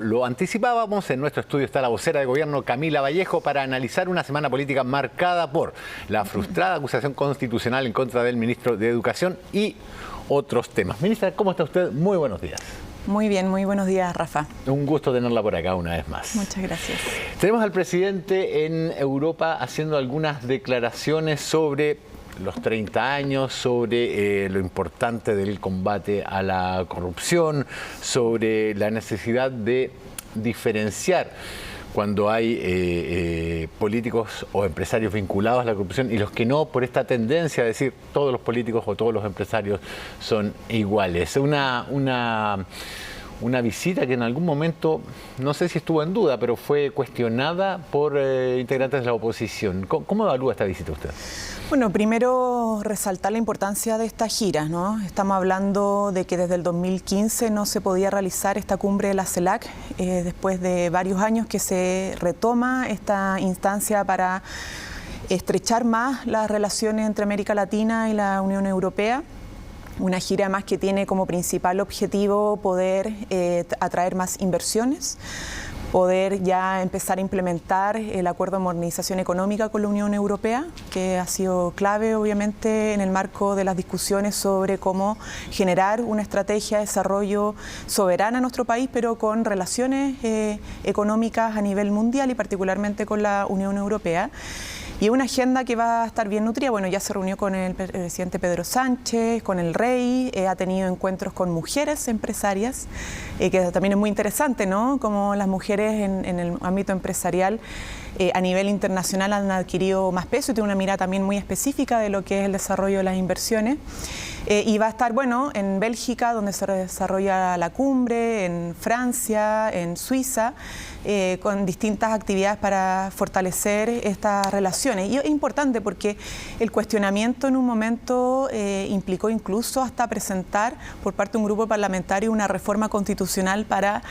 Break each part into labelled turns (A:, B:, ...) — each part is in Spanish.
A: lo anticipábamos, en nuestro estudio está la vocera de gobierno Camila Vallejo para analizar una semana política marcada por la frustrada acusación constitucional en contra del ministro de Educación y otros temas. Ministra, ¿cómo está usted? Muy buenos días.
B: Muy bien, muy buenos días, Rafa.
A: Un gusto tenerla por acá una vez más.
B: Muchas gracias.
A: Tenemos al presidente en Europa haciendo algunas declaraciones sobre los 30 años, sobre lo importante del combate a la corrupción, sobre la necesidad de diferenciar cuando hay políticos o empresarios vinculados a la corrupción y los que no, por esta tendencia a decir todos los políticos o todos los empresarios son iguales. Una visita que en algún momento, no sé si estuvo en duda, pero fue cuestionada por integrantes de la oposición. ¿Cómo evalúa esta visita usted?
B: Bueno, primero resaltar la importancia de esta gira, ¿no? Estamos hablando de que desde el 2015 no se podía realizar esta cumbre de la CELAC, después de varios años que se retoma esta instancia para estrechar más las relaciones entre América Latina y la Unión Europea. Una gira más que tiene como principal objetivo poder atraer más inversiones, poder ya empezar a implementar el acuerdo de modernización económica con la Unión Europea, que ha sido clave obviamente en el marco de las discusiones sobre cómo generar una estrategia de desarrollo soberana en nuestro país, pero con relaciones económicas a nivel mundial y particularmente con la Unión Europea. Y una agenda que va a estar bien nutrida. Bueno, ya se reunió con el presidente Pedro Sánchez, con el rey, ha tenido encuentros con mujeres empresarias, que también es muy interesante, ¿no? Como las mujeres en el ámbito empresarial a nivel internacional han adquirido más peso y tienen una mirada también muy específica de lo que es el desarrollo de las inversiones. Y va a estar, bueno, en Bélgica, donde se desarrolla la cumbre, en Francia, en Suiza, con distintas actividades para fortalecer estas relaciones. Y es importante porque el cuestionamiento en un momento implicó incluso hasta presentar por parte de un grupo parlamentario una reforma constitucional para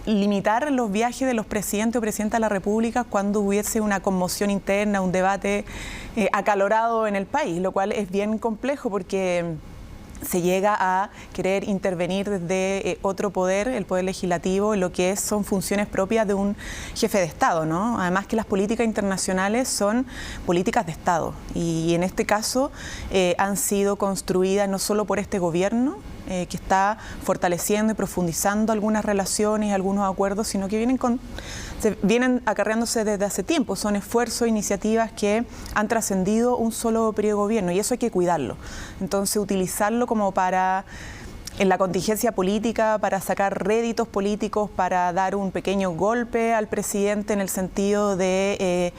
B: limitar los viajes de los presidentes o presidentas de la República cuando hubiese una conmoción interna, un debate acalorado en el país, lo cual es bien complejo porque se llega a querer intervenir desde otro poder, el poder legislativo, en lo que son funciones propias de un jefe de Estado, ¿no? Además que las políticas internacionales son políticas de Estado y en este caso han sido construidas no solo por este gobierno, que está fortaleciendo y profundizando algunas relaciones, algunos acuerdos, sino que vienen acarreándose desde hace tiempo. Son esfuerzos, iniciativas que han trascendido un solo periodo de gobierno y eso hay que cuidarlo. Entonces, utilizarlo como en la contingencia política, para sacar réditos políticos, para dar un pequeño golpe al presidente en el sentido de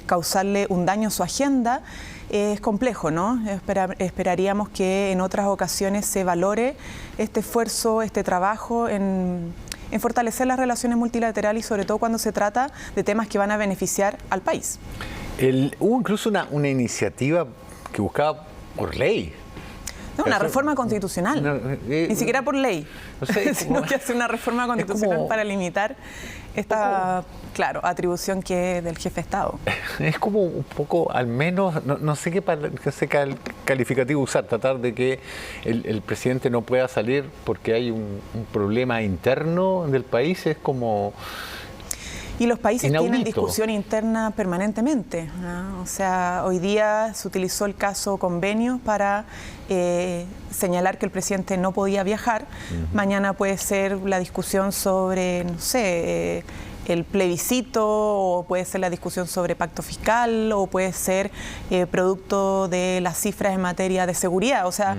B: causarle un daño a su agenda, es complejo, ¿no? Esperaríamos que en otras ocasiones se valore este esfuerzo, este trabajo en fortalecer las relaciones multilaterales y sobre todo cuando se trata de temas que van a beneficiar al país.
A: Hubo incluso una iniciativa que buscaba por ley.
B: No, una reforma constitucional, ni siquiera por ley, sino que hace una reforma constitucional para limitar esta, atribución que es del jefe de Estado.
A: Es como un poco, al menos, no sé qué calificativo usar, tratar de que el presidente no pueda salir porque hay un problema interno del país, es como...
B: Y los países
A: inaudito.
B: Tienen discusión interna permanentemente, ¿no? O sea, hoy día se utilizó el caso convenio para señalar que el presidente no podía viajar. Mañana puede ser la discusión sobre, no sé, el plebiscito, o puede ser la discusión sobre pacto fiscal, o puede ser producto de las cifras en materia de seguridad. O sea,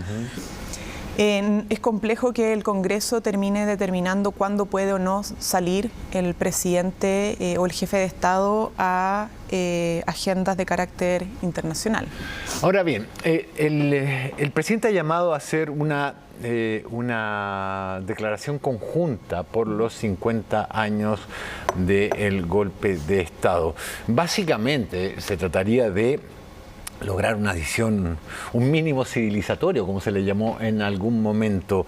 B: es complejo que el Congreso termine determinando cuándo puede o no salir el presidente o el jefe de Estado a agendas de carácter internacional.
A: Ahora bien, el presidente ha llamado a hacer una declaración conjunta por los 50 años del golpe de Estado. Básicamente se trataría de lograr una adición, un mínimo civilizatorio, como se le llamó en algún momento.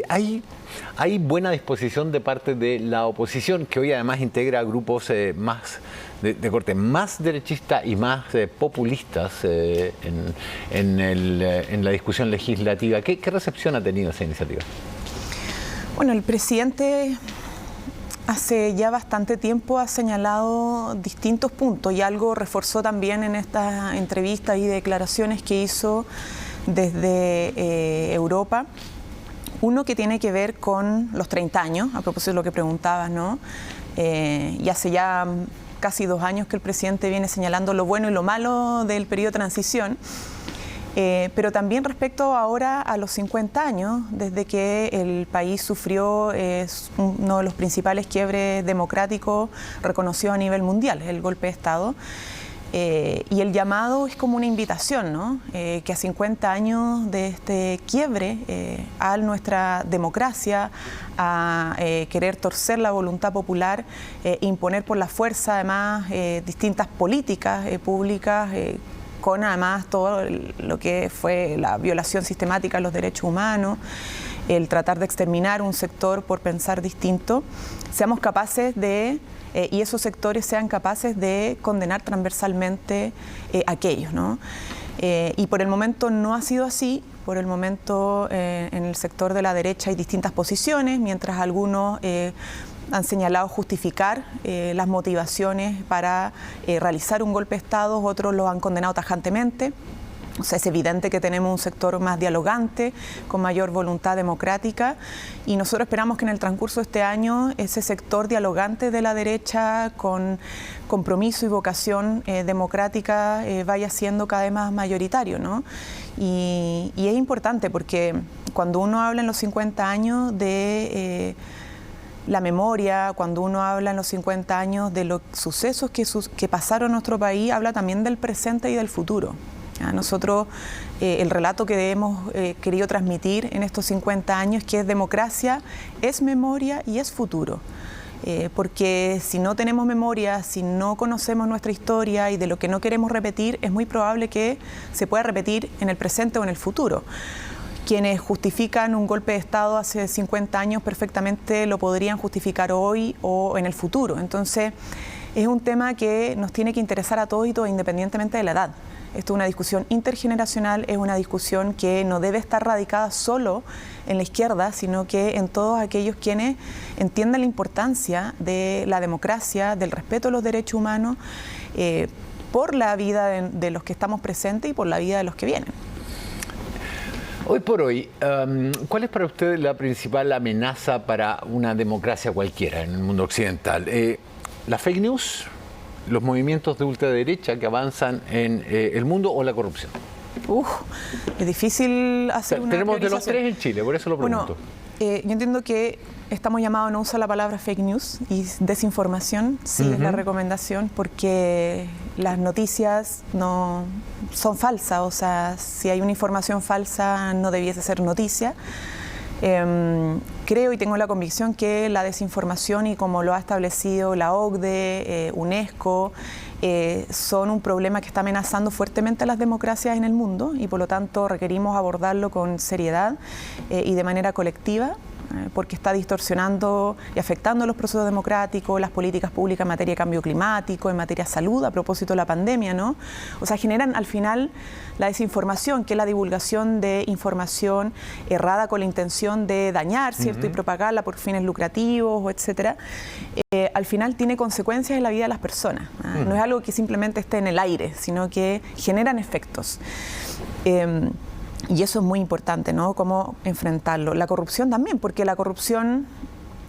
A: Hay buena disposición de parte de la oposición, que hoy además integra grupos más de corte más derechista y más populistas en la discusión legislativa. ¿Qué recepción ha tenido esa iniciativa?
B: Bueno, el presidente hace ya bastante tiempo ha señalado distintos puntos y algo reforzó también en estas entrevistas y declaraciones que hizo desde Europa. Uno que tiene que ver con los 30 años, a propósito de lo que preguntabas, ¿no? Y hace ya casi 2 años que el presidente viene señalando lo bueno y lo malo del periodo de transición. Pero también respecto ahora a los 50 años, desde que el país sufrió uno de los principales quiebres democráticos reconocidos a nivel mundial, el golpe de Estado. Y el llamado es como una invitación, ¿no? Que a 50 años de este quiebre a nuestra democracia, a querer torcer la voluntad popular, imponer por la fuerza además distintas políticas públicas, con además todo lo que fue la violación sistemática de los derechos humanos, el tratar de exterminar un sector por pensar distinto, seamos capaces de, y esos sectores sean capaces de condenar transversalmente aquellos, ¿no? Y por el momento no ha sido así. Por el momento en el sector de la derecha hay distintas posiciones, mientras algunos han señalado justificar las motivaciones para realizar un golpe de Estado, otros lo han condenado tajantemente. O sea, es evidente que tenemos un sector más dialogante, con mayor voluntad democrática, y nosotros esperamos que en el transcurso de este año ese sector dialogante de la derecha, con compromiso y vocación democrática, vaya siendo cada vez más mayoritario, ¿no? Y es importante porque cuando uno habla en los 50 años de la memoria, cuando uno habla en los 50 años de los sucesos que pasaron en nuestro país, habla también del presente y del futuro. A nosotros el relato que hemos querido transmitir en estos 50 años, que es democracia, es memoria y es futuro. Porque si no tenemos memoria, si no conocemos nuestra historia y de lo que no queremos repetir, es muy probable que se pueda repetir en el presente o en el futuro. Quienes justifican un golpe de Estado hace 50 años perfectamente lo podrían justificar hoy o en el futuro. Entonces, es un tema que nos tiene que interesar a todos y todas, independientemente de la edad. Esto es una discusión intergeneracional, es una discusión que no debe estar radicada solo en la izquierda, sino que en todos aquellos quienes entienden la importancia de la democracia, del respeto a los derechos humanos, por la vida de los que estamos presentes y por la vida de los que vienen.
A: Hoy por hoy, ¿cuál es para usted la principal amenaza para una democracia cualquiera en el mundo occidental? ¿La fake news, los movimientos de ultraderecha que avanzan en el mundo o la corrupción?
B: Es difícil hacer una
A: Tenemos de los
B: priorización.
A: 3 en Chile, por eso lo pregunto.
B: Bueno, yo entiendo que estamos llamados a no usar la palabra fake news y desinformación, sí es la recomendación, porque las noticias no son falsas, o sea, si hay una información falsa no debiese ser noticia. Creo y tengo la convicción que la desinformación, y como lo ha establecido la OCDE, UNESCO, son un problema que está amenazando fuertemente a las democracias en el mundo, y por lo tanto requerimos abordarlo con seriedad y de manera colectiva, porque está distorsionando y afectando los procesos democráticos, las políticas públicas en materia de cambio climático, en materia de salud, a propósito de la pandemia, ¿no? O sea, generan al final la desinformación, que es la divulgación de información errada con la intención de dañar, ¿cierto? Y propagarla por fines lucrativos, etcétera. Al final tiene consecuencias en la vida de las personas. No es algo que simplemente esté en el aire, sino que generan efectos. Y eso es muy importante, ¿no? Cómo enfrentarlo. La corrupción también, porque la corrupción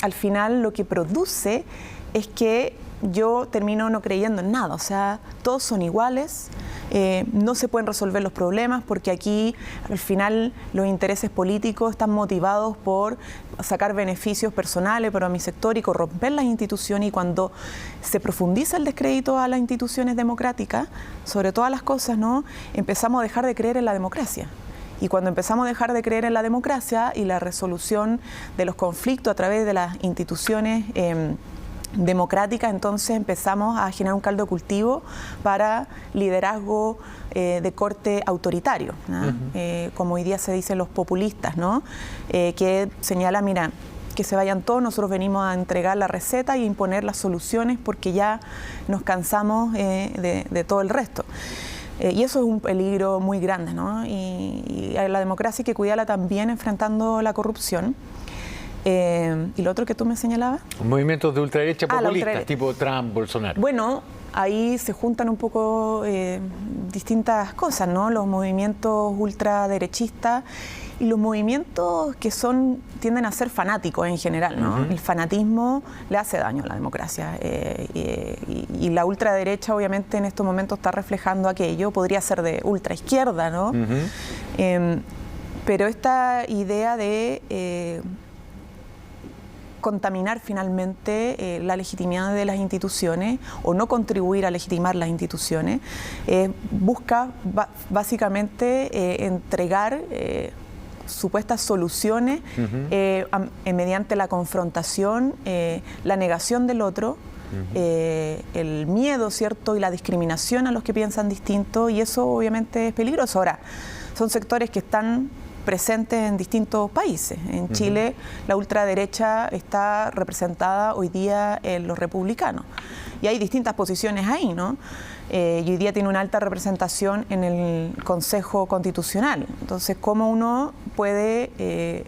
B: al final lo que produce es que yo termino no creyendo en nada. O sea, todos son iguales, no se pueden resolver los problemas, porque aquí al final los intereses políticos están motivados por sacar beneficios personales para mi sector y corromper las instituciones, y cuando se profundiza el descrédito a las instituciones democráticas, sobre todas las cosas, ¿no? Empezamos a dejar de creer en la democracia. Y cuando empezamos a dejar de creer en la democracia y la resolución de los conflictos a través de las instituciones democráticas, entonces empezamos a generar un caldo de cultivo para liderazgo de corte autoritario, ¿no? Como hoy día se dicen los populistas, ¿no? Que señala, mira, que se vayan todos, nosotros venimos a entregar la receta y imponer las soluciones porque ya nos cansamos de todo el resto. Y eso es un peligro muy grande, ¿no? Y a la democracia hay que cuidarla también enfrentando la corrupción. ¿Y lo otro que tú me señalabas?
A: Movimientos de ultraderecha populistas, tipo Trump, Bolsonaro.
B: Bueno, ahí se juntan un poco distintas cosas, ¿no? Los movimientos ultraderechistas y los movimientos que tienden a ser fanáticos en general, ¿no? El fanatismo le hace daño a la democracia y la ultraderecha obviamente en estos momentos está reflejando aquello, podría ser de ultraizquierda, ¿no? Pero esta idea de contaminar finalmente la legitimidad de las instituciones o no contribuir a legitimar las instituciones, busca básicamente entregar supuestas soluciones mediante la confrontación, la negación del otro, el miedo, ¿cierto? Y la discriminación a los que piensan distinto, y eso obviamente es peligroso. Ahora, son sectores que están presentes en distintos países. En Chile la ultraderecha está representada hoy día en los republicanos y hay distintas posiciones ahí, ¿no? Y hoy día tiene una alta representación en el Consejo Constitucional. Entonces, ¿cómo uno puede,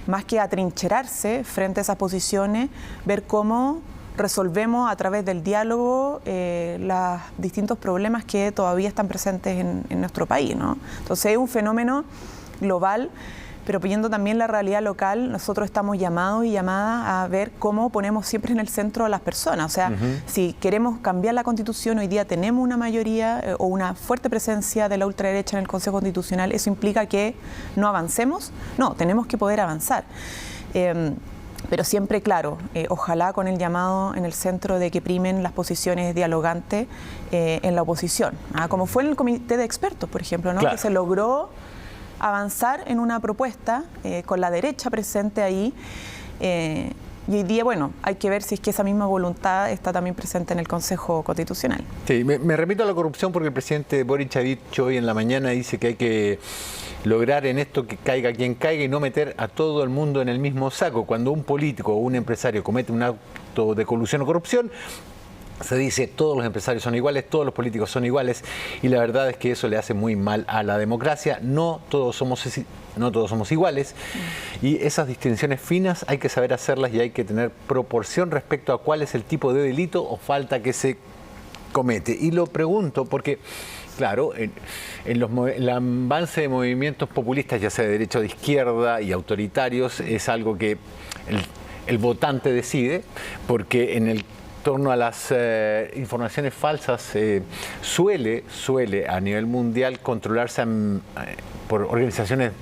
B: más que atrincherarse frente a esas posiciones, ver cómo resolvemos a través del diálogo los distintos problemas que todavía están presentes en nuestro país, ¿no? Entonces, es un fenómeno global, pero viendo también la realidad local, nosotros estamos llamados y llamadas a ver cómo ponemos siempre en el centro a las personas. O sea, si queremos cambiar la Constitución, hoy día tenemos una mayoría o una fuerte presencia de la ultraderecha en el Consejo Constitucional, ¿eso implica que no avancemos? No, tenemos que poder avanzar. Pero siempre, claro, ojalá con el llamado en el centro de que primen las posiciones dialogantes en la oposición, como fue en el comité de expertos, por ejemplo, ¿no? Claro. Que se logró avanzar en una propuesta con la derecha presente ahí y hoy día, bueno, hay que ver si es que esa misma voluntad está también presente en el Consejo Constitucional.
A: Sí, me remito a la corrupción porque el presidente Boric ha dicho hoy en la mañana, dice que hay que lograr en esto que caiga quien caiga y no meter a todo el mundo en el mismo saco. Cuando un político o un empresario comete un acto de colusión o corrupción, se dice todos los empresarios son iguales, todos los políticos son iguales, y la verdad es que eso le hace muy mal a la democracia. No todos somos iguales, y esas distinciones finas hay que saber hacerlas y hay que tener proporción respecto a cuál es el tipo de delito o falta que se comete. Y lo pregunto porque, claro, en el avance de movimientos populistas, ya sea de derecha o de izquierda y autoritarios, es algo que el votante decide, porque en el torno a las informaciones falsas suele a nivel mundial controlarse por organizaciones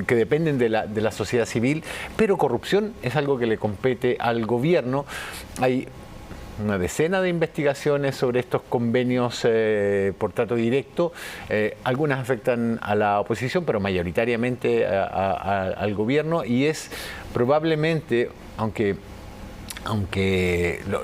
A: que dependen de la sociedad civil, pero corrupción es algo que le compete al gobierno. Hay una decena de investigaciones sobre estos convenios por trato directo. Algunas afectan a la oposición, pero mayoritariamente al gobierno, y es probablemente, aunque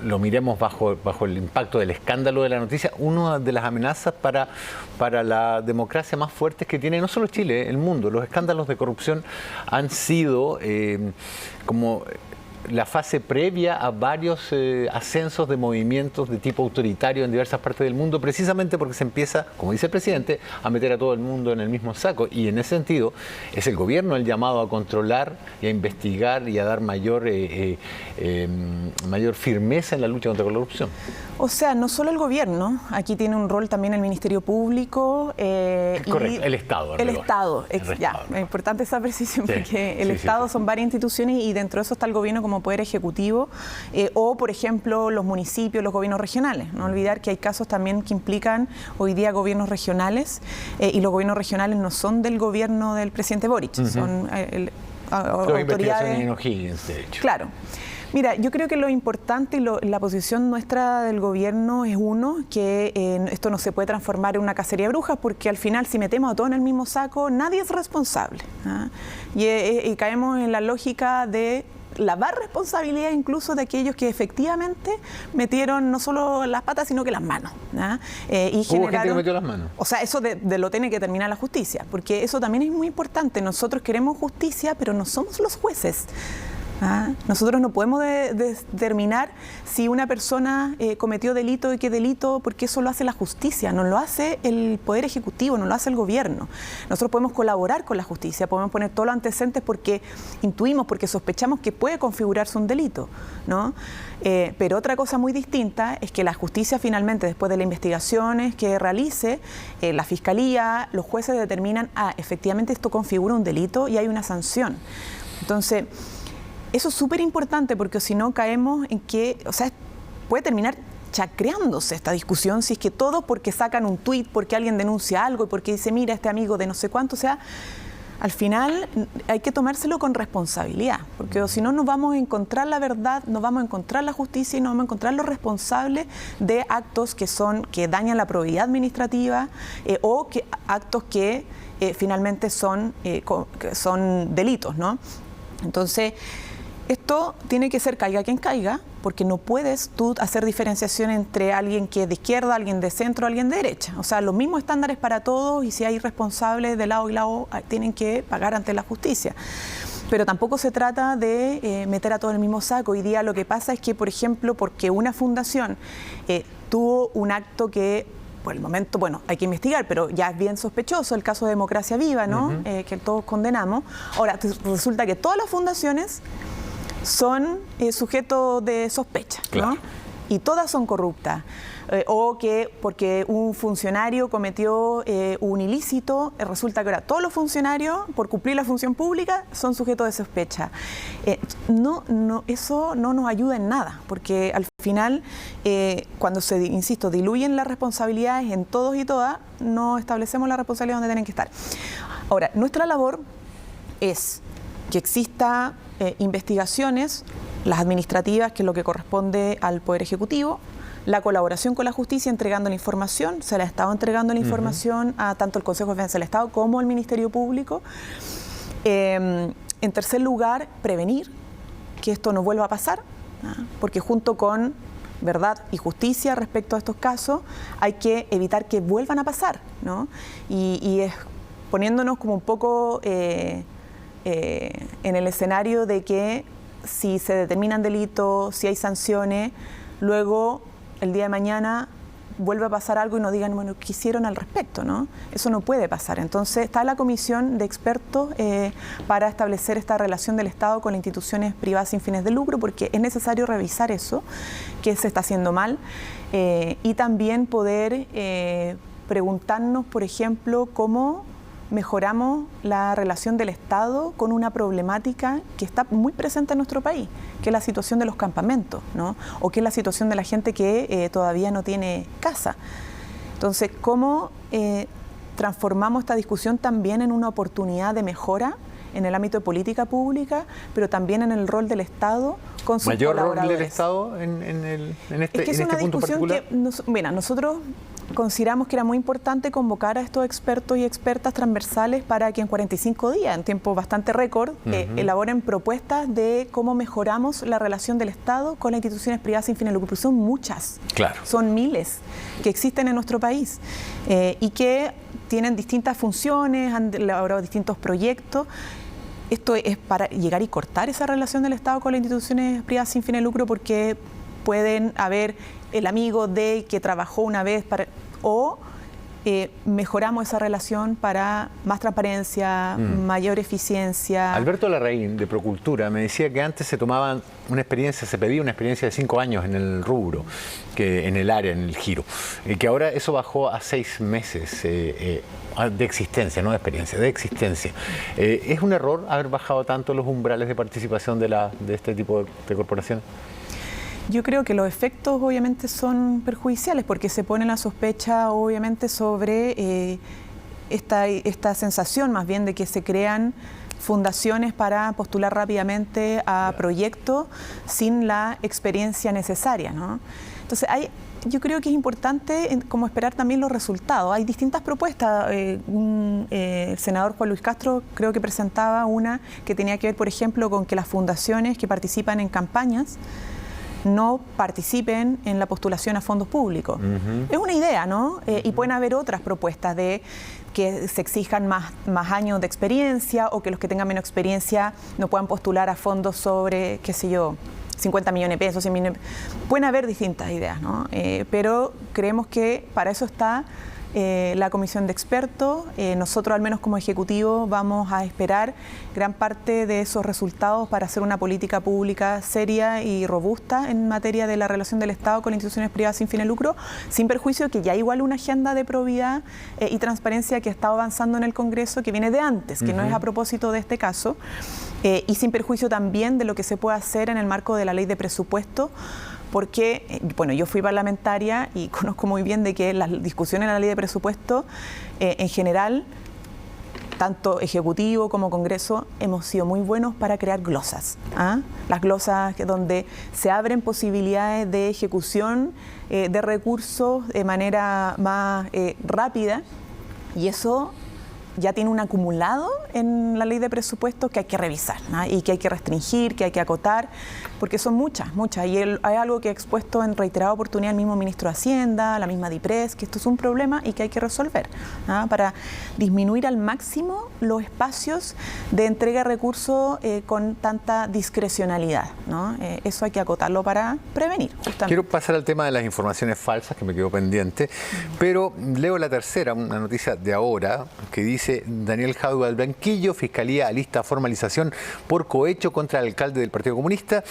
A: lo miremos bajo el impacto del escándalo de la noticia, una de las amenazas para la democracia más fuertes que tiene no solo Chile, el mundo. Los escándalos de corrupción han sido como la fase previa a varios ascensos de movimientos de tipo autoritario en diversas partes del mundo, precisamente porque se empieza, como dice el presidente, a meter a todo el mundo en el mismo saco. Y en ese sentido es el gobierno el llamado a controlar y a investigar y a dar mayor firmeza en la lucha contra la corrupción.
B: O sea, no solo el gobierno, aquí tiene un rol también el Ministerio Público.
A: Correcto, el Estado.
B: El Estado, ya, es importante esa precisión, porque el Estado son varias instituciones y dentro de eso está el gobierno como poder ejecutivo, o por ejemplo los municipios, los gobiernos regionales. No olvidar que hay casos también que implican hoy día gobiernos regionales, y los gobiernos regionales no son del gobierno del presidente Boric, son autoridades.
A: En O'Higgins, de hecho.
B: Claro. Mira, yo creo que lo importante y la posición nuestra del gobierno es que esto no se puede transformar en una cacería de brujas, porque al final si metemos a todos en el mismo saco, nadie es responsable, ¿ah? Y caemos en la lógica de lavar responsabilidad incluso de aquellos que efectivamente metieron no solo las patas, sino que las manos, ¿ah? Y
A: ¿Hubo gente que metió las manos?
B: O sea, eso lo tiene que terminar la justicia, porque eso también es muy importante. Nosotros queremos justicia, pero no somos los jueces. Nosotros no podemos determinar si una persona cometió delito y qué delito, porque eso lo hace la justicia, no lo hace el Poder Ejecutivo, no lo hace el gobierno. Nosotros podemos colaborar con la justicia, podemos poner todos los antecedentes porque intuimos, porque sospechamos que puede configurarse un delito, ¿no? Pero otra cosa muy distinta es que la justicia finalmente, después de las investigaciones que realice, la Fiscalía, los jueces determinan, efectivamente esto configura un delito y hay una sanción. Entonces, eso es súper importante porque si no caemos en que, o sea, puede terminar chacreándose esta discusión si es que todos porque sacan un tuit, porque alguien denuncia algo y porque dice, mira, este amigo de no sé cuánto, o sea, al final hay que tomárselo con responsabilidad, porque si no nos vamos a encontrar la verdad, nos vamos a encontrar la justicia y nos vamos a encontrar los responsables de actos que dañan la probidad administrativa o actos que finalmente son delitos, ¿no? Entonces, esto tiene que ser caiga quien caiga, porque no puedes tú hacer diferenciación entre alguien que es de izquierda, alguien de centro, alguien de derecha. O sea, los mismos estándares para todos y si hay responsables de lado y lado, tienen que pagar ante la justicia. Pero tampoco se trata de meter a todo en el mismo saco. Hoy día lo que pasa es que, por ejemplo, porque una fundación tuvo un acto que, por el momento, bueno, hay que investigar, pero ya es bien sospechoso el caso de Democracia Viva, ¿no? Que todos condenamos. Ahora, resulta que todas las fundaciones son sujetos de sospecha, ¿no? Claro. Y todas son corruptas. O que porque un funcionario cometió un ilícito, resulta que ahora todos los funcionarios, por cumplir la función pública, son sujetos de sospecha. Eso no nos ayuda en nada, porque al final, cuando insisto, diluyen las responsabilidades en todos y todas, no establecemos la responsabilidad donde tienen que estar. Ahora, nuestra labor es que exista investigaciones, las administrativas, que es lo que corresponde al Poder Ejecutivo, la colaboración con la justicia entregando la información, se le ha estado entregando la información a tanto el Consejo de Defensa del Estado como al Ministerio Público. En tercer lugar, prevenir que esto no vuelva a pasar, porque junto con verdad y justicia respecto a estos casos hay que evitar que vuelvan a pasar, ¿no? Y es poniéndonos como un poco en el escenario de que si se determinan delitos, si hay sanciones, luego el día de mañana vuelve a pasar algo y nos digan, bueno, ¿qué hicieron al respecto, no? Eso no puede pasar. Entonces está la comisión de expertos para establecer esta relación del Estado con las instituciones privadas sin fines de lucro, porque es necesario revisar eso, que se está haciendo mal, y también poder preguntarnos, por ejemplo, cómo mejoramos la relación del Estado con una problemática que está muy presente en nuestro país, que es la situación de los campamentos, ¿no? O que es la situación de la gente que todavía no tiene casa. Entonces, ¿cómo transformamos esta discusión también en una oportunidad de mejora en el ámbito de política pública, pero también en el rol del Estado con sus colaboradores?
A: ¿Mayor rol del Estado en este punto particular?
B: Mira, nosotros consideramos que era muy importante convocar a estos expertos y expertas transversales para que en 45 días, en tiempo bastante récord, elaboren propuestas de cómo mejoramos la relación del Estado con las instituciones privadas sin fines de lucro. Son muchas,
A: claro.
B: Son miles que existen en nuestro país y que tienen distintas funciones, han elaborado distintos proyectos. Esto es para llegar y cortar esa relación del Estado con las instituciones privadas sin fines de lucro, porque pueden haber el amigo de que trabajó una vez o mejoramos esa relación para más transparencia, mayor eficiencia.
A: Alberto Larraín, de Procultura, me decía que antes se pedía una experiencia de 5 años en el rubro, en el área, en el giro, que ahora eso bajó a 6 meses de existencia, no de experiencia, de existencia. ¿Es un error haber bajado tanto los umbrales de participación de este tipo de corporaciones?
B: Yo creo que los efectos obviamente son perjudiciales porque se pone la sospecha obviamente sobre esta sensación más bien de que se crean fundaciones para postular rápidamente a proyectos sin la experiencia necesaria, ¿no? Entonces yo creo que es importante como esperar también los resultados. Hay distintas propuestas. El senador Juan Luis Castro creo que presentaba una que tenía que ver, por ejemplo, con que las fundaciones que participan en campañas no participen en la postulación a fondos públicos. Es una idea, ¿no? Y pueden haber otras propuestas de que se exijan más años de experiencia, o que los que tengan menos experiencia no puedan postular a fondos sobre, qué sé yo, 50 millones de pesos, 100 millones. Pueden haber distintas ideas, ¿no? Pero creemos que para eso está la comisión de expertos. Nosotros, al menos como Ejecutivo, vamos a esperar gran parte de esos resultados para hacer una política pública seria y robusta en materia de la relación del Estado con instituciones privadas sin fin de lucro, sin perjuicio que ya hay igual una agenda de probidad y transparencia que ha estado avanzando en el Congreso, que viene de antes, que no es a propósito de este caso, y sin perjuicio también de lo que se puede hacer en el marco de la ley de presupuesto, porque, bueno, yo fui parlamentaria y conozco muy bien de que las discusiones en la ley de presupuesto, en general, tanto Ejecutivo como Congreso, hemos sido muy buenos para crear glosas. Las glosas donde se abren posibilidades de ejecución de recursos de manera más rápida, y eso ya tiene un acumulado en la ley de presupuestos que hay que revisar, ¿no? Y que hay que restringir, que hay que acotar, porque son muchas. Y hay algo que ha expuesto en reiterada oportunidad el mismo ministro de Hacienda, la misma DIPRES, que esto es un problema y que hay que resolver, ¿no? Para disminuir al máximo los espacios de entrega de recursos con tanta discrecionalidad, ¿no? Eso hay que acotarlo para prevenir, justamente.
A: Quiero pasar al tema de las informaciones falsas, que me quedó pendiente, pero leo la tercera, una noticia de ahora, que dice: Daniel Jadue al banquillo, Fiscalía alista formalización por cohecho contra el alcalde del Partido Comunista.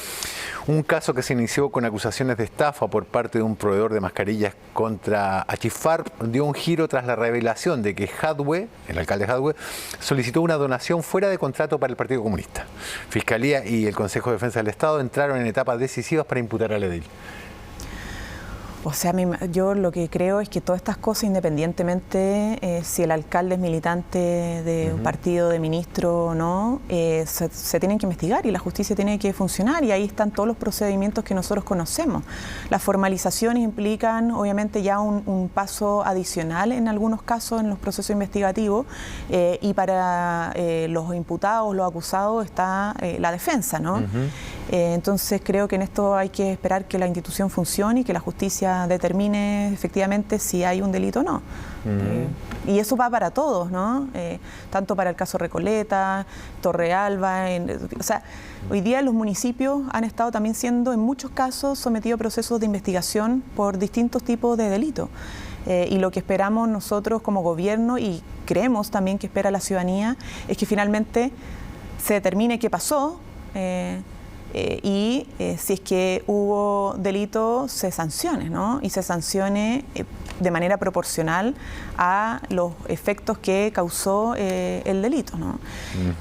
A: Un caso que se inició con acusaciones de estafa por parte de un proveedor de mascarillas contra Achifar dio un giro tras la revelación de que Jadue, el alcalde Jadue, solicitó una donación fuera de contrato para el Partido Comunista. Fiscalía y el Consejo de Defensa del Estado entraron en etapas decisivas para imputar al edil.
B: O sea, yo lo que creo es que todas estas cosas, independientemente si el alcalde es militante de un partido, de ministro o no, se tienen que investigar y la justicia tiene que funcionar, y ahí están todos los procedimientos que nosotros conocemos. Las formalizaciones implican obviamente ya un paso adicional en algunos casos en los procesos investigativos, y para los imputados, los acusados, está la defensa, ¿no? Entonces creo que en esto hay que esperar que la institución funcione y que la justicia determine efectivamente si hay un delito o no. Y eso va para todos, ¿no? Tanto para el caso Recoleta, Torrealba. O sea, hoy día los municipios han estado también siendo, en muchos casos, sometidos a procesos de investigación por distintos tipos de delitos. Y lo que esperamos nosotros como gobierno, y creemos también que espera la ciudadanía, es que finalmente se determine qué pasó, y si es que hubo delito, se sancione, ¿no? Y se sancione de manera proporcional a los efectos que causó el delito, ¿no?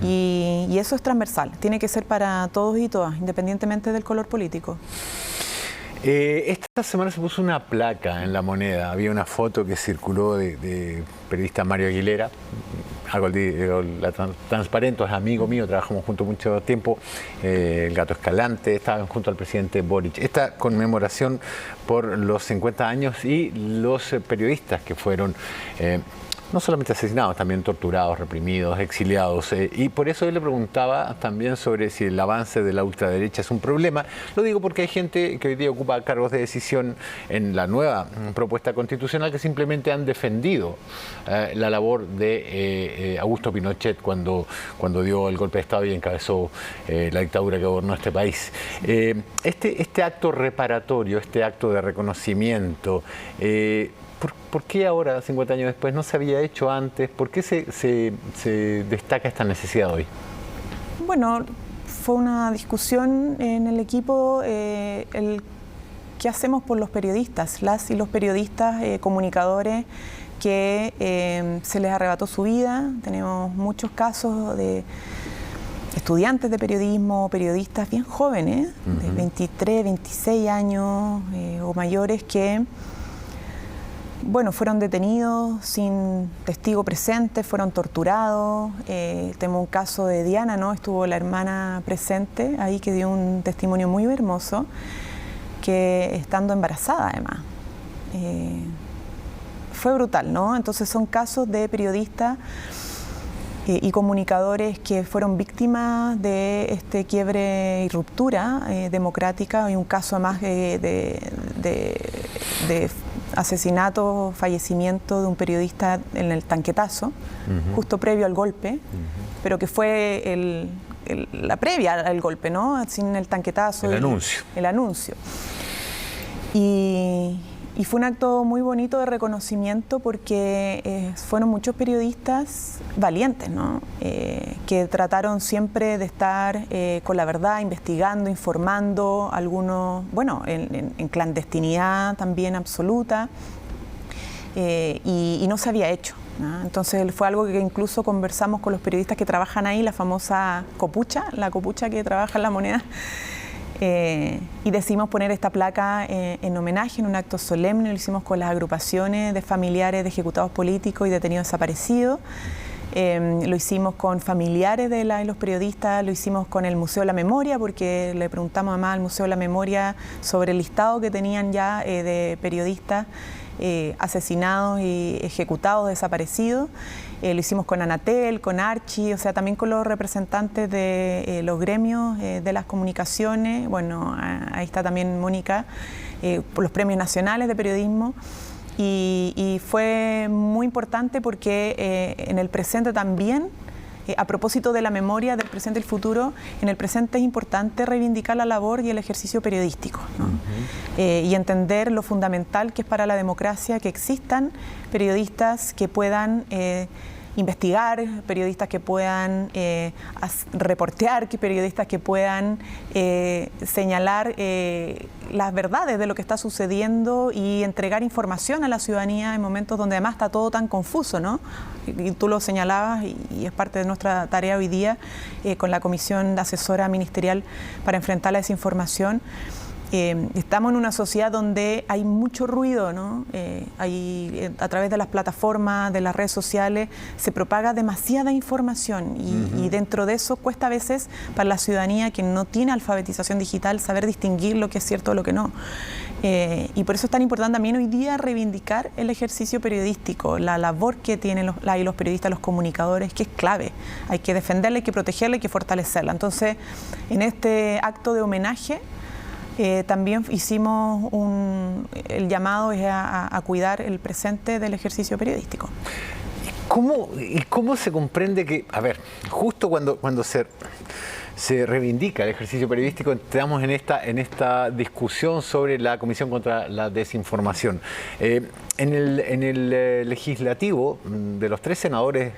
B: Y eso es transversal, tiene que ser para todos y todas, independientemente del color político.
A: Esta semana se puso una placa en La Moneda. Había una foto que circuló de periodista Mario Aguilera. La Transparento, es amigo mío, trabajamos juntos mucho tiempo. El Gato Escalante, estaban junto al presidente Boric. Esta conmemoración por los 50 años y los periodistas que fueron no solamente asesinados, también torturados, reprimidos, exiliados. Y por eso yo le preguntaba también sobre si el avance de la ultraderecha es un problema. Lo digo porque hay gente que hoy día ocupa cargos de decisión en la nueva propuesta constitucional que simplemente han defendido la labor de Augusto Pinochet cuando dio el golpe de Estado y encabezó la dictadura que gobernó este país. Este acto reparatorio, este acto de reconocimiento, ¿por qué ahora, 50 años después, no se había hecho antes? ¿Por qué se destaca esta necesidad hoy?
B: Bueno, fue una discusión en el equipo, qué hacemos por los periodistas, las y los periodistas, comunicadores, que se les arrebató su vida. Tenemos muchos casos de estudiantes de periodismo, periodistas bien jóvenes, de 23, 26 años o mayores, que fueron detenidos sin testigo presente, fueron torturados. Tenemos un caso de Diana, ¿no? Estuvo la hermana presente ahí, que dio un testimonio muy hermoso, que estando embarazada además. Fue brutal, ¿no? Entonces son casos de periodistas y comunicadores que fueron víctimas de este quiebre y ruptura democrática. Hay un caso más de asesinato, fallecimiento de un periodista en el Tanquetazo, justo previo al golpe, pero que fue la previa al golpe, ¿no? Sin el Tanquetazo. El anuncio. Y fue un acto muy bonito de reconocimiento porque fueron muchos periodistas valientes, ¿no? Que trataron siempre de estar con la verdad, investigando, informando, algunos, bueno, en clandestinidad también absoluta, y no se había hecho, ¿no? Entonces fue algo que incluso conversamos con los periodistas que trabajan ahí, la famosa copucha, la copucha que trabaja en La Moneda. Y decidimos poner esta placa en homenaje, en un acto solemne. Lo hicimos con las agrupaciones de familiares de ejecutados políticos y detenidos desaparecidos. Lo hicimos con familiares de los periodistas, lo hicimos con el Museo de la Memoria, porque le preguntamos además al Museo de la Memoria sobre el listado que tenían ya de periodistas asesinados y ejecutados, desaparecidos. Lo hicimos con Anatel, con Archi, o sea, también con los representantes de los gremios de las comunicaciones. Bueno, ahí está también Mónica, por los premios nacionales de periodismo. Y fue muy importante porque en el presente también, a propósito de la memoria del presente y el futuro, en el presente es importante reivindicar la labor y el ejercicio periodístico, ¿no? Y entender lo fundamental que es para la democracia que existan periodistas que puedan investigar, periodistas que puedan reportear, periodistas que puedan señalar las verdades de lo que está sucediendo y entregar información a la ciudadanía en momentos donde además está todo tan confuso, ¿no? Y tú lo señalabas y es parte de nuestra tarea hoy día con la Comisión Asesora Ministerial para enfrentar la desinformación. Estamos en una sociedad donde hay mucho ruido, ¿no? A través de las plataformas, de las redes sociales, se propaga demasiada información y dentro de eso cuesta a veces para la ciudadanía que no tiene alfabetización digital saber distinguir lo que es cierto de lo que no. Y por eso es tan importante también hoy día reivindicar el ejercicio periodístico, la labor que tienen los periodistas, los comunicadores, que es clave. Hay que defenderla, hay que protegerla, hay que fortalecerla. Entonces, en este acto de homenaje, también hicimos el llamado a cuidar el presente del ejercicio periodístico.
A: ¿Cómo se comprende que, a ver, justo cuando se reivindica el ejercicio periodístico, entramos en esta discusión sobre la Comisión contra la Desinformación? En el legislativo, de los 3 senadores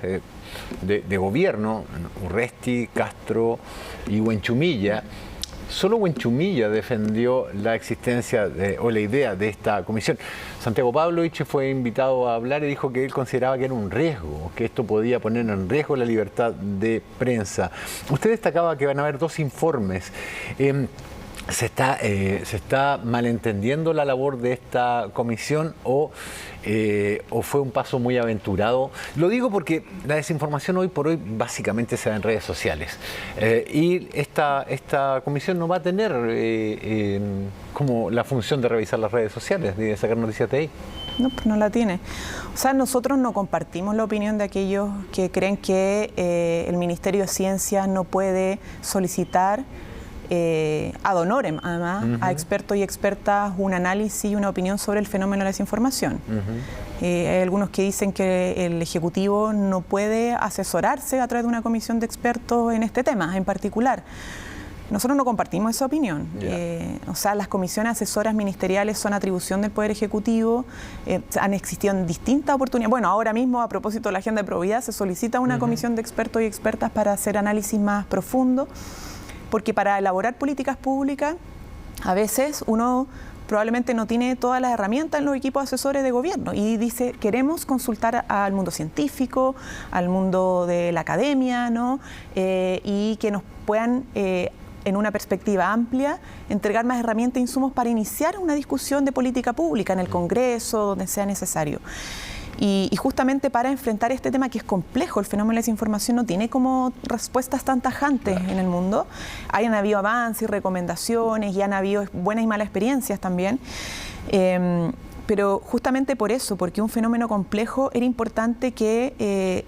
A: de gobierno, Urresti, Castro y Huenchumilla, solo Huenchumilla defendió la existencia o la idea de esta comisión. Santiago Pavlovich fue invitado a hablar y dijo que él consideraba que era un riesgo, que esto podía poner en riesgo la libertad de prensa. Usted destacaba que van a haber 2 informes. ¿Se está malentendiendo la labor de esta comisión o fue un paso muy aventurado? Lo digo porque la desinformación hoy por hoy básicamente se da en redes sociales y esta comisión no va a tener como la función de revisar las redes sociales, de sacar noticias de ahí.
B: No, pues no la tiene. O sea, nosotros no compartimos la opinión de aquellos que creen que el Ministerio de Ciencia no puede solicitar ad honorem, además, a expertos y expertas un análisis y una opinión sobre el fenómeno de la desinformación. Hay algunos que dicen que el Ejecutivo no puede asesorarse a través de una comisión de expertos en este tema en particular. Nosotros no compartimos esa opinión. O sea, las comisiones asesoras ministeriales son atribución del Poder Ejecutivo. Han existido en distintas oportunidades. Bueno, ahora mismo, a propósito de la agenda de probidad, se solicita una comisión de expertos y expertas para hacer análisis más profundo, porque para elaborar políticas públicas, a veces uno probablemente no tiene todas las herramientas en los equipos asesores de gobierno y dice, queremos consultar al mundo científico, al mundo de la academia, ¿no? Y que nos puedan, en una perspectiva amplia, entregar más herramientas e insumos para iniciar una discusión de política pública en el Congreso, donde sea necesario. Y justamente para enfrentar este tema que es complejo, el fenómeno de la desinformación no tiene como respuestas tan tajantes en el mundo. Han habido avances y recomendaciones y han habido buenas y malas experiencias también. Pero justamente por eso, porque un fenómeno complejo, era importante que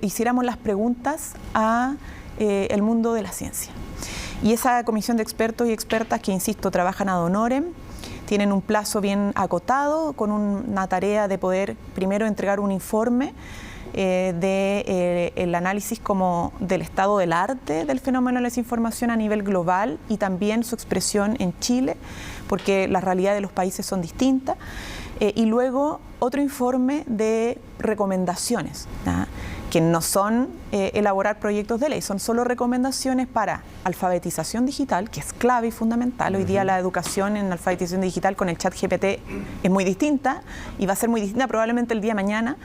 B: hiciéramos las preguntas a el mundo de la ciencia. Y esa comisión de expertos y expertas que, insisto, trabajan ad honorem, tienen un plazo bien acotado, con una tarea de poder primero entregar un informe del análisis como del estado del arte del fenómeno de la desinformación a nivel global y también su expresión en Chile, porque las realidades de los países son distintas. Y luego otro informe de recomendaciones, ¿no? Que no son elaborar proyectos de ley, son solo recomendaciones para alfabetización digital, que es clave y fundamental. Hoy día la educación en alfabetización digital con el ChatGPT es muy distinta y va a ser muy distinta probablemente el día de mañana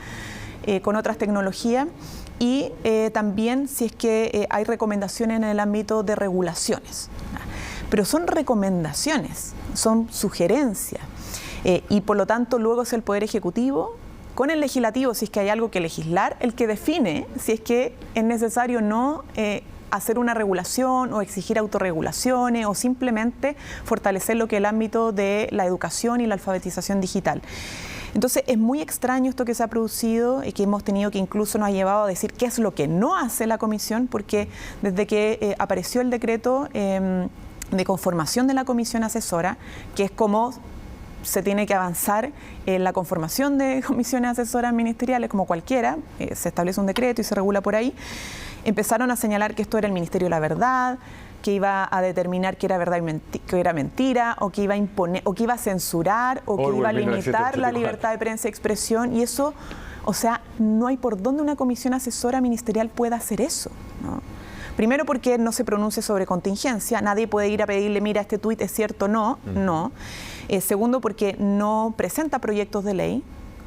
B: con otras tecnologías. Y también si es que hay recomendaciones en el ámbito de regulaciones. Pero son recomendaciones, son sugerencias. Y por lo tanto luego es el Poder Ejecutivo con el Legislativo, si es que hay algo que legislar, el que define si es que es necesario no hacer una regulación o exigir autorregulaciones o simplemente fortalecer lo que es el ámbito de la educación y la alfabetización digital. Entonces es muy extraño esto que se ha producido y que hemos tenido que incluso nos ha llevado a decir qué es lo que no hace la comisión, porque desde que apareció el decreto de conformación de la comisión asesora, que es como se tiene que avanzar en la conformación de comisiones asesoras ministeriales como cualquiera, se establece un decreto y se regula por ahí, empezaron a señalar que esto era el Ministerio de la Verdad, que iba a determinar que era verdad y que era mentira, o que iba a imponer, o que iba a censurar, o que iba a limitar la libertad de prensa y expresión, y eso, o sea, no hay por dónde una comisión asesora ministerial pueda hacer eso, ¿no? Primero porque no se pronuncia sobre contingencia, nadie puede ir a pedirle, mira, este tuit es cierto o no, no. Segundo, porque no presenta proyectos de ley.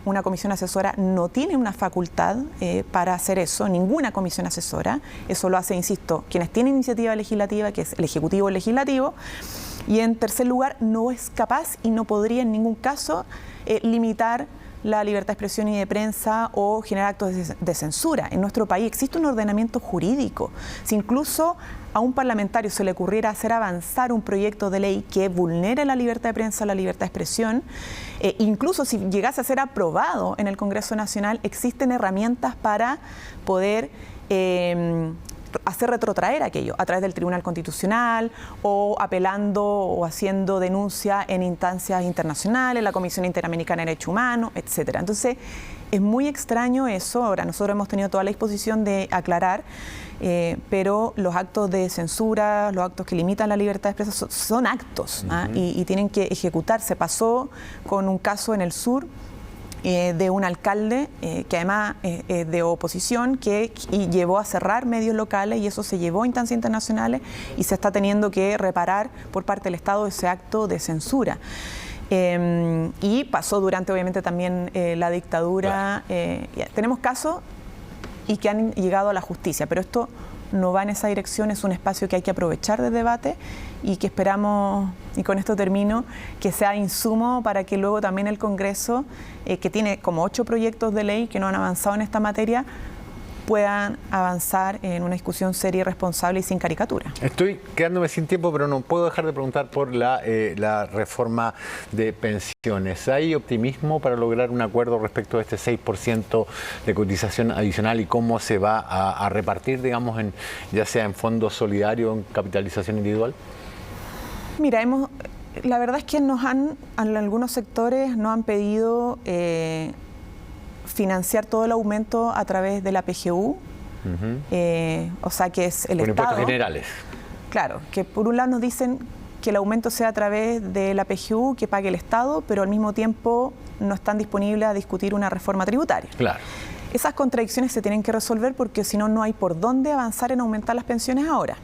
B: Una comisión asesora no tiene una facultad para hacer eso, ninguna comisión asesora. Eso lo hace, insisto, quienes tienen iniciativa legislativa, que es el Ejecutivo o el Legislativo. Y en tercer lugar, no es capaz y no podría en ningún caso limitar la libertad de expresión y de prensa o generar actos de censura. En nuestro país existe un ordenamiento jurídico. Si incluso a un parlamentario se le ocurriera hacer avanzar un proyecto de ley que vulnere la libertad de prensa, la libertad de expresión, incluso si llegase a ser aprobado en el Congreso Nacional, existen herramientas para poder hacer retrotraer aquello a través del Tribunal Constitucional o apelando o haciendo denuncia en instancias internacionales, la Comisión Interamericana de Derechos Humanos, etcétera. Entonces, es muy extraño eso. Ahora, nosotros hemos tenido toda la disposición de aclarar, pero los actos de censura, los actos que limitan la libertad de expresión son actos, y tienen que ejecutarse. Pasó con un caso en el sur de un alcalde que además de oposición y llevó a cerrar medios locales, y eso se llevó a instancias internacionales y se está teniendo que reparar por parte del Estado ese acto de censura. Y pasó durante obviamente también la dictadura. Tenemos casos y que han llegado a la justicia, pero esto no va en esa dirección, es un espacio que hay que aprovechar de debate y que esperamos, y con esto termino, que sea insumo para que luego también el Congreso, que tiene como 8 proyectos de ley que no han avanzado en esta materia, puedan avanzar en una discusión seria y responsable y sin caricatura.
A: Estoy quedándome sin tiempo, pero no puedo dejar de preguntar por la reforma de pensiones. ¿Hay optimismo para lograr un acuerdo respecto a este 6% de cotización adicional y cómo se va a repartir, digamos, ya sea en fondo solidario o en capitalización individual?
B: Mira, la verdad es que en algunos sectores nos han pedido financiar todo el aumento a través de la PGU, o sea que es el Estado.
A: Impuestos generales.
B: Claro, que por un lado nos dicen que el aumento sea a través de la PGU, que pague el Estado, pero al mismo tiempo no están disponibles a discutir una reforma tributaria.
A: Claro.
B: Esas contradicciones se tienen que resolver porque si no, no hay por dónde avanzar en aumentar las pensiones ahora.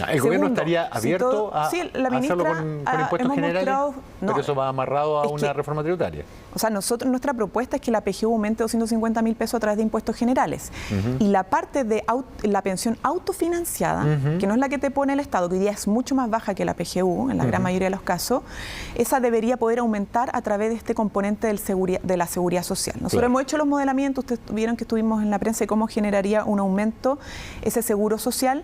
A: ¿El gobierno estaría abierto a hacerlo con impuestos generales? Pero eso va amarrado a una reforma tributaria.
B: O sea, nuestra propuesta es que la PGU aumente 250.000 pesos a través de impuestos generales. Y la parte de la pensión autofinanciada, que no es la que te pone el Estado, que hoy día es mucho más baja que la PGU, en la gran mayoría de los casos, esa debería poder aumentar a través de este componente de la seguridad social. Nosotros hemos hecho los modelamientos, ustedes vieron que estuvimos en la prensa de cómo generaría un aumento ese seguro social,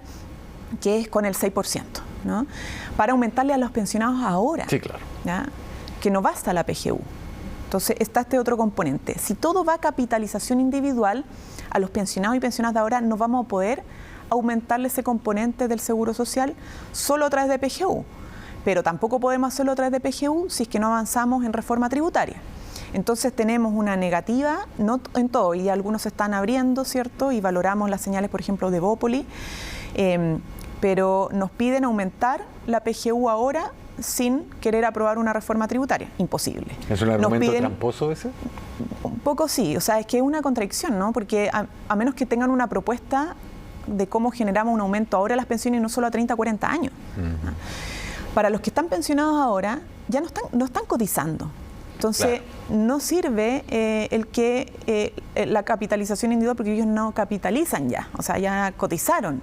B: que es con el 6%, ¿no? Para aumentarle a los pensionados ahora.
A: Sí, claro.
B: ¿Ya? Que no basta la PGU. Entonces está este otro componente. Si todo va a capitalización individual, a los pensionados y pensionadas de ahora no vamos a poder aumentarle ese componente del seguro social solo a través de PGU. Pero tampoco podemos hacerlo a través de PGU si es que no avanzamos en reforma tributaria. Entonces tenemos una negativa, no en todo, y algunos se están abriendo, ¿cierto? Y valoramos las señales, por ejemplo, de Evópoli, pero nos piden aumentar la PGU ahora sin querer aprobar una reforma tributaria. Imposible.
A: ¿Es un argumento tramposo ese?
B: Un poco sí, o sea, es que es una contradicción, ¿no? Porque a menos que tengan una propuesta de cómo generamos un aumento ahora de las pensiones y no solo a 30, 40 años. Para los que están pensionados ahora, ya no están cotizando. Entonces, claro, no sirve la capitalización individual porque ellos no capitalizan ya, o sea, ya cotizaron.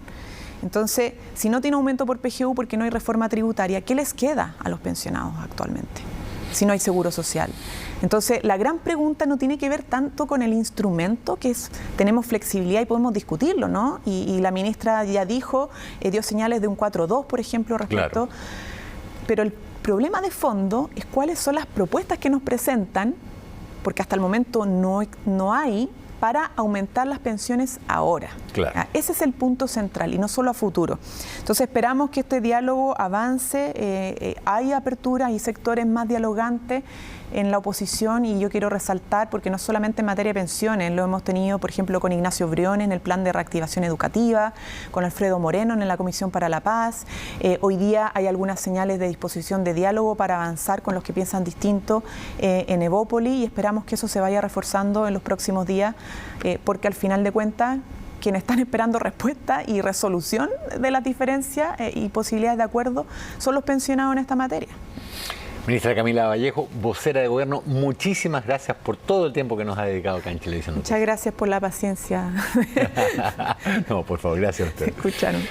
B: Entonces, si no tiene aumento por PGU porque no hay reforma tributaria, ¿qué les queda a los pensionados actualmente? Si no hay seguro social. Entonces, la gran pregunta no tiene que ver tanto con el instrumento, que es, tenemos flexibilidad y podemos discutirlo, ¿no? Y la ministra ya dijo, dio señales de un 4.2, por ejemplo, respecto. Claro. Pero el problema de fondo es cuáles son las propuestas que nos presentan, porque hasta el momento no hay, para aumentar las pensiones ahora. Claro. Ese es el punto central y no solo a futuro. Entonces esperamos que este diálogo avance, hay apertura, hay sectores más dialogantes en la oposición y yo quiero resaltar, porque no solamente en materia de pensiones, lo hemos tenido, por ejemplo, con Ignacio Briones en el plan de reactivación educativa, con Alfredo Moreno en la Comisión para la Paz. Hoy día hay algunas señales de disposición de diálogo para avanzar con los que piensan distinto en Evópoli y esperamos que eso se vaya reforzando en los próximos días, porque al final de cuentas, quienes están esperando respuesta y resolución de las diferencias y posibilidades de acuerdo son los pensionados en esta materia.
A: Ministra Camila Vallejo, vocera de Gobierno, muchísimas gracias por todo el tiempo que nos ha dedicado acá en Chilevisión Noticias.
B: Muchas gracias por la paciencia.
A: No, por favor, gracias a usted.
B: Escucharon.